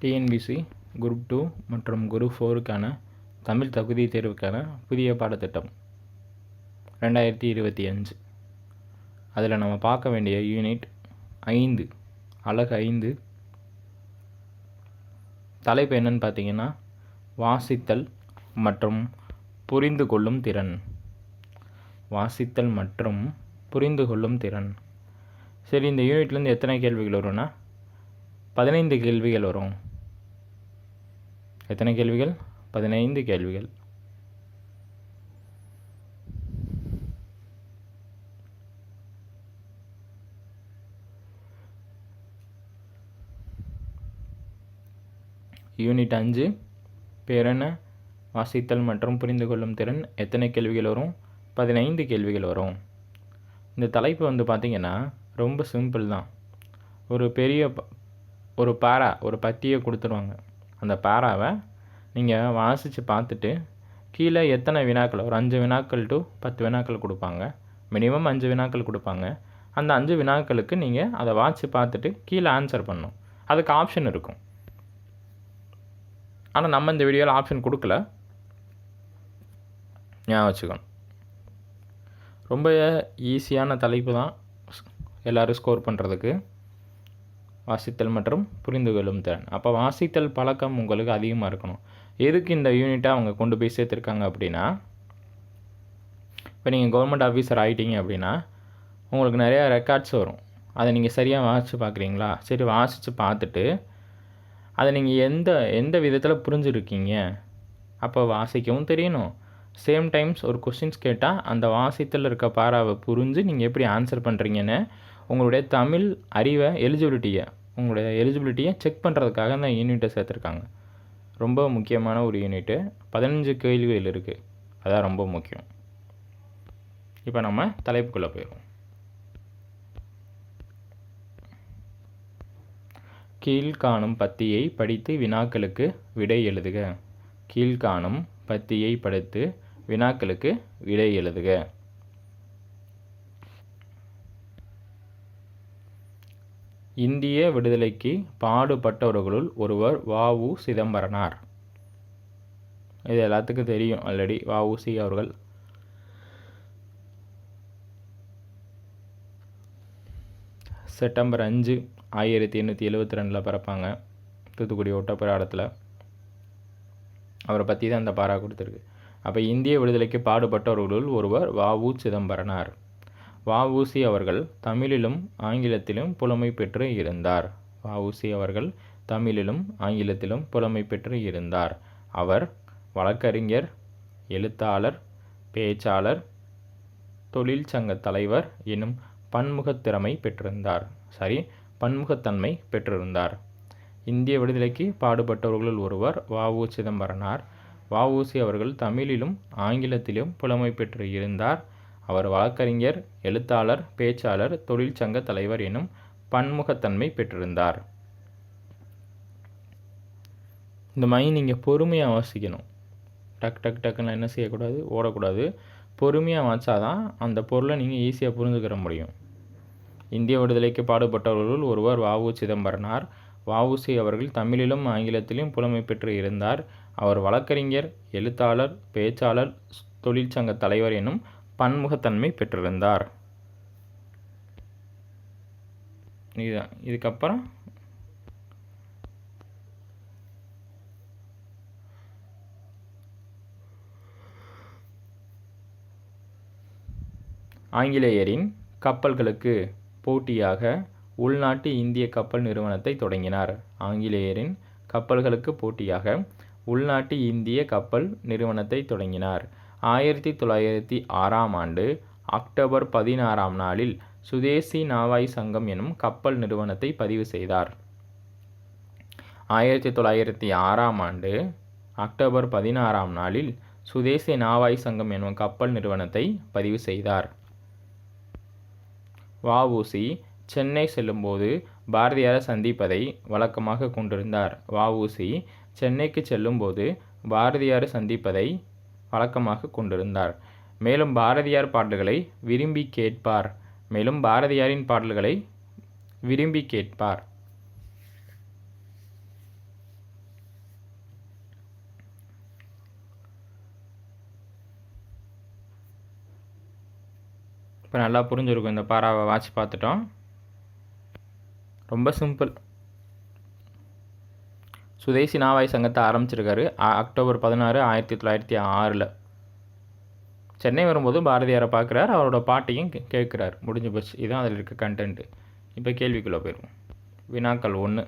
TNPSC group 2 மற்றும் group 4க்கான Tamil தகுதி தேர்வுக்கான புதிய பாடத்திட்டம் 2025. அதில் நம்ம பார்க்க வேண்டிய யூனிட் 5, அலகு 5. தலைப்பு என்னன்னு பார்த்தீங்கன்னா, வாசித்தல் மற்றும் புரிந்து கொள்ளும் திறன். வாசித்தல் மற்றும் புரிந்து கொள்ளும் திறன். சரி, இந்த யூனிட்லேருந்து எத்தனை கேள்விகள் வரும்னா 15 கேள்விகள் வரும். எத்தனை கேள்விகள்? 15 கேள்விகள். யூனிட் 5 பேர் என்ன? வாசித்தல் மற்றும் புரிந்து கொள்ளும் திறன். எத்தனை கேள்விகள் வரும்? 15 கேள்விகள் வரும். இந்த தலைப்பு பார்த்திங்கன்னா ரொம்ப சிம்பிள் தான். ஒரு பெரிய ஒரு பத்தியை கொடுத்துருவாங்க. அந்த பாராவை நீங்கள் வாசித்து பார்த்துட்டு கீழே எத்தனை வினாக்கள், ஒரு 5 வினாக்கள் டு 10 வினாக்கள் கொடுப்பாங்க. மினிமம் 5 வினாக்கள் கொடுப்பாங்க. அந்த 5 வினாக்களுக்கு நீங்கள் அதை வாசித்து பார்த்துட்டு கீழே ஆன்சர் பண்ணணும். அதுக்கு ஆப்ஷன் இருக்கும். ஆனால் நம்ம இந்த வீடியோவில் ஆப்ஷன் கொடுக்கல, ஞாபகம் வச்சுக்கணும். ரொம்ப ஈஸியான தலைப்பு தான் எல்லோரும் ஸ்கோர் பண்ணுறதுக்கு. வாசித்தல் மற்றும் புரிந்து கொள்ளும் திறன். அப்போ வாசித்தல் பழக்கம் உங்களுக்கு அதிகமாக இருக்கணும். எதுக்கு இந்த யூனிட்டை அவங்க கொண்டு போய் சேர்த்துருக்காங்க அப்படின்னா, இப்போ நீங்கள் கவர்மெண்ட் ஆஃபீஸர் ஆகிட்டீங்க அப்படின்னா உங்களுக்கு நிறையா ரெக்கார்ட்ஸ் வரும். அதை நீங்கள் சரியாக வாசித்து பார்க்குறீங்களா? சரி, வாசித்து பார்த்துட்டு அதை நீங்கள் எந்த விதத்தில் புரிஞ்சுருக்கீங்க, அப்போ வாசிக்கவும் தெரியணும். சேம் டைம்ஸ் ஒரு கொஸ்டின்ஸ் கேட்டால் அந்த வாசித்தல் இருக்க பாராவை புரிஞ்சு நீங்கள் எப்படி ஆன்சர் பண்ணுறீங்கன்னு உங்களுடைய தமிழ் அறிவை உங்களுடைய எலிஜிபிலிட்டியை செக் பண்ணுறதுக்காக அந்த யூனிட்டை சேர்த்துருக்காங்க. ரொம்ப முக்கியமான ஒரு யூனிட்டு. 15 கேள்விகள் இருக்குது. அதான் ரொம்ப முக்கியம். இப்போ நம்ம தலைப்புக்குள்ளே போயிடுவோம். கீழ்காணும் பத்தியை படித்து வினாக்களுக்கு விடை எழுதுக. கீழ்காணும் பத்தியை படித்து வினாக்களுக்கு விடை எழுதுக. இந்திய விடுதலைக்கு பாடுபட்டவர்களுள் ஒருவர் வ.உ. சிதம்பரனார். இது எல்லாத்துக்கும் தெரியும் ஆல்ரெடி. வ.உ.சி. அவர்கள் செப்டம்பர் 5, 1872 பிறப்பாங்க, தூத்துக்குடி ஒட்டப்பிராடத்தில். அவரை பற்றி தான் அந்த பாரா கொடுத்துருக்கு. அப்போ இந்திய விடுதலைக்கு பாடுபட்டவர்களுள் ஒருவர் வ.உ. சிதம்பரனார். வ.உ.சி. அவர்கள் தமிழிலும் ஆங்கிலத்திலும் புலமை பெற்று இருந்தார். வ.உ.சி. அவர்கள் தமிழிலும் ஆங்கிலத்திலும் புலமை பெற்று இருந்தார். அவர் வழக்கறிஞர், எழுத்தாளர், பேச்சாளர், தொழிற்சங்க தலைவர் எனும் பன்முகத்தன்மை பெற்றிருந்தார். இந்திய விடுதலைக்கு பாடுபட்டவர்களுள் ஒருவர் வ.உ. சிதம்பரனார். வ.உ.சி. அவர்கள் தமிழிலும் ஆங்கிலத்திலும் புலமை பெற்று இருந்தார். அவர் வழக்கறிஞர், எழுத்தாளர், பேச்சாளர், தொழிற்சங்க தலைவர் எனும் பன்முகத்தன்மை பெற்றிருந்தார். இந்த மாதிரி நீங்கள் பொறுமையாக வாசிக்கணும். டக்குன்னு என்ன செய்யக்கூடாது, ஓடக்கூடாது. பொறுமையாக வாசித்தாதான் அந்த பொருளை நீங்கள் ஈஸியாக புரிஞ்சுக்கிற முடியும். இந்திய விடுதலைக்கு பாடுபட்டவர்களுள் ஒருவர் வ.உ. சிதம்பரனார். வ.உ.சி. அவர்கள் தமிழிலும் ஆங்கிலத்திலும் புலமை பெற்று இருந்தார். அவர் வழக்கறிஞர், எழுத்தாளர், பேச்சாளர், தொழிற்சங்க தலைவர் எனும் பன்முகத்தன்மை பெற்றிருந்தார். இதுதான். இதுக்கப்புறம் ஆங்கிலேயரின் கப்பல்களுக்கு போட்டியாக உள்நாட்டு இந்திய கப்பல் நிறுவனத்தை தொடங்கினார். ஆங்கிலேயரின் கப்பல்களுக்கு போட்டியாக உள்நாட்டு இந்திய கப்பல் நிறுவனத்தை தொடங்கினார். 1906ஆம் ஆண்டு அக்டோபர் 16ஆம் நாளில் சுதேசி நாவாய் சங்கம் எனும் கப்பல் நிறுவனத்தை பதிவு செய்தார். 1906ஆம் ஆண்டு அக்டோபர் 16ஆம் நாளில் சுதேசி நாவாய் சங்கம் எனும் கப்பல் நிறுவனத்தை பதிவு செய்தார். வ.உ.சி. சென்னை செல்லும்போது பாரதியாரை சந்திப்பதை வழக்கமாக கொண்டிருந்தார். வ.உ.சி. சென்னைக்கு செல்லும்போது பாரதியாரை சந்திப்பதை வழக்கமாக கொண்டிருந்தார். மேலும் பாரதியார் பாடல்களை விரும்பி கேட்பார். பாரதியாரின் பாடல்களை விரும்பி கேட்பார். இப்போ நல்லா புரிஞ்சிருக்கும். இந்த பாராவை வாட்சி பார்த்துட்டோம். ரொம்ப சிம்பிள். சுதேசி நாவாய் சங்கத்தை ஆரம்பிச்சிருக்காரு அக்டோபர் 16, 1906. சென்னை வரும்போது பாரதியாரை பார்க்குறாரு, அவரோட பாட்டையும் கேட்குறாரு. முடிஞ்சு போச்சு. இதுதான் அதில் இருக்க கண்டென்ட்டு. இப்போ கேள்விக்குள்ளே போயிடுவோம். வினாக்கள் 1.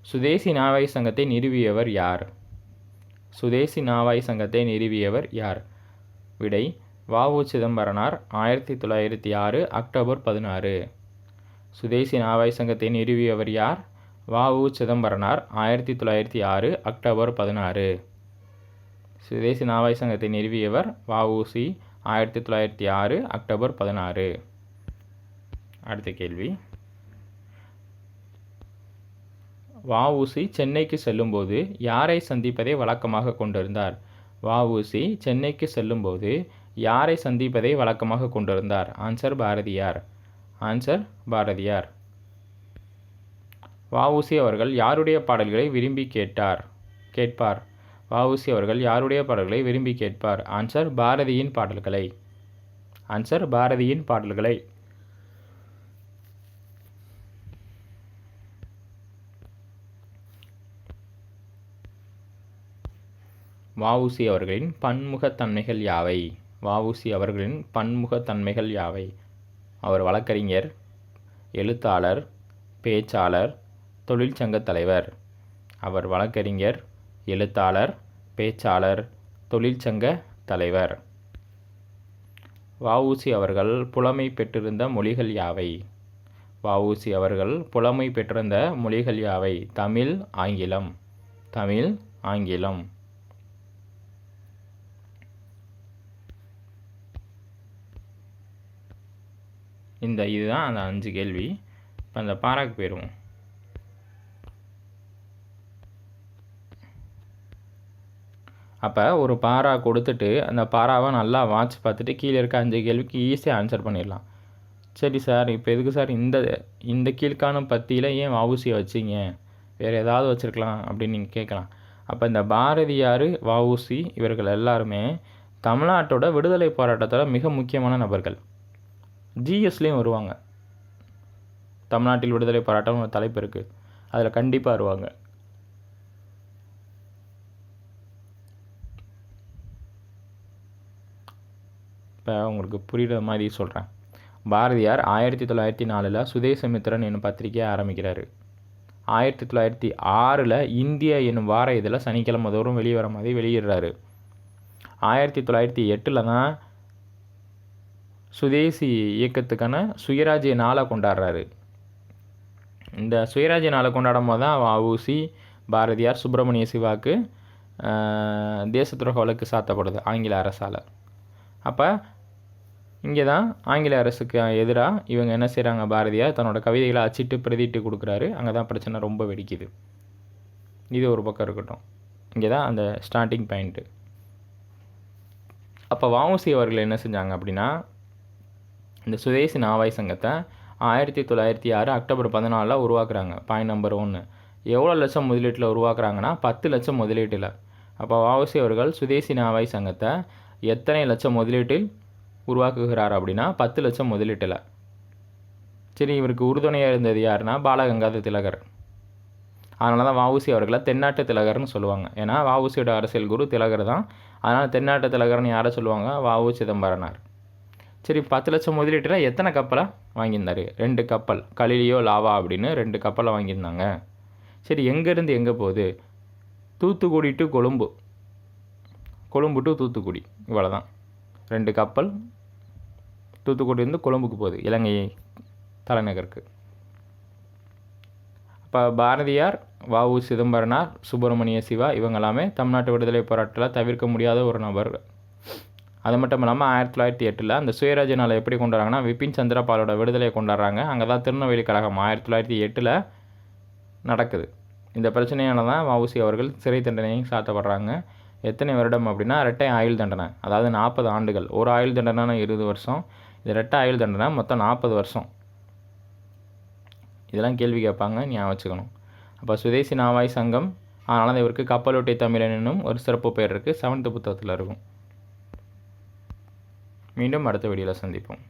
சுதேசி நாவாய் சங்கத்தை நிறுவியவர் யார்? சுதேசி நாவாய் சங்கத்தை நிறுவியவர் யார்? விடை வ.உ. சிதம்பரனார், 1906 அக்டோபர் 16. சுதேசி நாவாய் சங்கத்தை நிறுவியவர் யார்? வ.உ. சிதம்பரனார், 1906 அக்டோபர் 16. சுதேசி நாவாய் சங்கத்தை நிறுவியவர் வ.உ.சி, 1906 அக்டோபர் 16. அடுத்த கேள்வி. வ.உ.சி சென்னைக்கு செல்லும்போது யாரை சந்திப்பதை வழக்கமாக கொண்டிருந்தார்? வ.உ.சி சென்னைக்கு செல்லும்போது யாரை சந்திப்பதை வழக்கமாக கொண்டிருந்தார்? ஆன்சர் பாரதியார். ஆன்சர் பாரதியார். வ.உ.சி அவர்கள் யாருடைய பாடல்களை விரும்பி கேட்பார்? வ.உ.சி அவர்கள் யாருடைய பாடல்களை விரும்பி கேட்பார்? ஆன்சர் பாரதியின் பாடல்களை. ஆன்சர் பாரதியின் பாடல்களை. வ.உ.சி அவர்களின் பன்முகத்தன்மைகள் யாவை? வ.உ.சி அவர்களின் பன்முகத்தன்மைகள் யாவை? அவர் வழக்கறிஞர், எழுத்தாளர், பேச்சாளர், தொழிற்சங்க தலைவர். அவர் வழக்கறிஞர், எழுத்தாளர், பேச்சாளர், தொழிற்சங்க தலைவர். வ.உ.சி அவர்கள் புலமை பெற்றிருந்த மொழிகள் யாவை? வ.உ.சி அவர்கள் புலமை பெற்றிருந்த மொழிகள் யாவை? தமிழ், ஆங்கிலம். தமிழ், ஆங்கிலம். இதுதான் அந்த 5 கேள்வி. இப்போ அந்த பாராக்கு போயிடுவோம். அப்போ ஒரு பாரா கொடுத்துட்டு அந்த பாராவை நல்லா வாட்ச் பார்த்துட்டு கீழே இருக்க 5 கேள்விக்கு ஈஸியாக ஆன்சர் பண்ணிடலாம். சரி சார், இப்போ எதுக்கு சார் இந்த கீழ்கான பத்தியில் ஏன் வ.உ.சியை வச்சிங்க? வேறு ஏதாவது வச்சுருக்கலாம் அப்படின்னு நீங்கள் கேட்கலாம். அப்போ இந்த பாரதியார், வ.உ.சி இவர்கள் எல்லாருமே தமிழ்நாட்டோட விடுதலை போராட்டத்தில் மிக முக்கியமான நபர்கள். ஜிஎஸ்லேயும் வருவாங்க. தமிழ்நாட்டில் விடுதலை போராட்டம் ஒரு தலைப்பு இருக்குது, அதில் கண்டிப்பாக வருவாங்க. இப்போ உங்களுக்கு புரிகிற மாதிரி சொல்கிறேன். பாரதியார் 1904 சுதேசமித்திரன் என்னும் பத்திரிகையை ஆரம்பிக்கிறாரு. 1906 இந்தியா என்னும் வார இதில் சனிக்கிழமை தோறும் வெளிவர மாதிரி வெளியிடுறாரு. 1908 தான் சுதேசி இயக்கத்துக்கான சுயராஜ்ய நாளை கொண்டாடுறாரு. இந்த சுயராஜ்ய நாளை கொண்டாடும் போது தான் வ.உ.சி, பாரதியார், சுப்பிரமணிய சிவாவுக்கு தேசத்துரோக வழக்கு சாத்தப்படுது ஆங்கில அரசால். அப்போ இங்கே தான் ஆங்கில அரசுக்கு எதிராக இவங்க என்ன செய்கிறாங்க? பாரதியார் தன்னோட கவிதைகளை அச்சிட்டு பிரதிட்டு கொடுக்குறாரு. அங்கே தான் பிரச்சனை ரொம்ப வெடிக்குது. இது ஒரு பக்கம் இருக்கட்டும். இங்கே தான் அந்த ஸ்டார்டிங் பாயிண்ட்டு. அப்போ வ.உ.சி அவர்கள் என்ன செஞ்சாங்க அப்படின்னா, இந்த சுதேசி நாவாய் சங்கத்தை 1906 அக்டோபர் 14 உருவாக்குறாங்க. Point number 1. எவ்வளோ லட்சம் முதலீட்டில் உருவாக்குறாங்கன்னா 10 லட்சம் முதலீட்டில். அப்போ வ.உ.சி அவர்கள் சுதேசி நாவாய் சங்கத்தை எத்தனை லட்சம் முதலீட்டில் உருவாக்குகிறார் அப்படின்னா 10 லட்சம் முதலீட்டில். சரி, இவருக்கு உறுதுணையாக இருந்தது யாருன்னா பாலகங்காதர திலகர். அதனால தான் வ.உ.சி அவர்களை தென்னாட்டு திலகர்னு சொல்லுவாங்க. ஏன்னா வ.உ.சியோட அரசியல் குரு திலகர் தான். அதனால் தென்னாட்டு திலகர்னு யாரை சொல்லுவாங்க? வ.உ. சிதம்பரனார். சரி, 10 லட்சம் முதலீட்டில் எத்தனை கப்பலை வாங்கியிருந்தார்? 2 கப்பல், கலிலியோ, லாவா அப்படின்னு 2 கப்பலை வாங்கியிருந்தாங்க. சரி, எங்கேருந்து எங்கே போகுது? தூத்துக்குடி டு கொழும்பு, கொழும்பு டு தூத்துக்குடி, இவ்வளோ தான். 2 கப்பல் தூத்துக்குடியிலேருந்து கொழும்புக்கு போகுது, இலங்கை தலைநகருக்கு. இப்போ பாரதியார், வ.உ. சிதம்பரனார், சுப்பிரமணிய சிவா இவங்க எல்லாமே தமிழ்நாட்டு விடுதலை போராட்டத்தில் தவிர்க்க முடியாத ஒரு நபர். அது மட்டும் இல்லாமல் 1908 அந்த சுயராஜ்ய நாளை எப்படி கொண்டாடுறாங்கன்னா, விபின் சந்திரபாலோட விடுதலையை கொண்டாடுறாங்க. அங்கே தான் திருநெல்வேலி கழகம் 1908 நடக்குது. இந்த பிரச்சனையால தான் வ.உ.சி அவர்கள் சிறை தண்டனையும் சாத்தப்படுறாங்க. எத்தனை வருடம் அப்படின்னா 2 ஆயுள் தண்டனை, அதாவது 40 ஆண்டுகள். ஒரு ஆயுள் தண்டனை 20 வருஷம், இது 2 ஆயுள் தண்டனை, மொத்தம் 40 வருஷம். இதெல்லாம் கேள்வி கேட்பாங்க, ஞாபகம் வச்சுக்கணும். அப்போ சுதேசி நாவாய் சங்கம், அதனால தான் இவருக்கு கப்பலோட்டை தமிழன் என்னும் ஒரு சிறப்பு பெயர் இருக்குது. 7th புத்தகத்தில் இருக்கும். மீண்டும் அடுத்த வீடியோவில் சந்திப்போம்.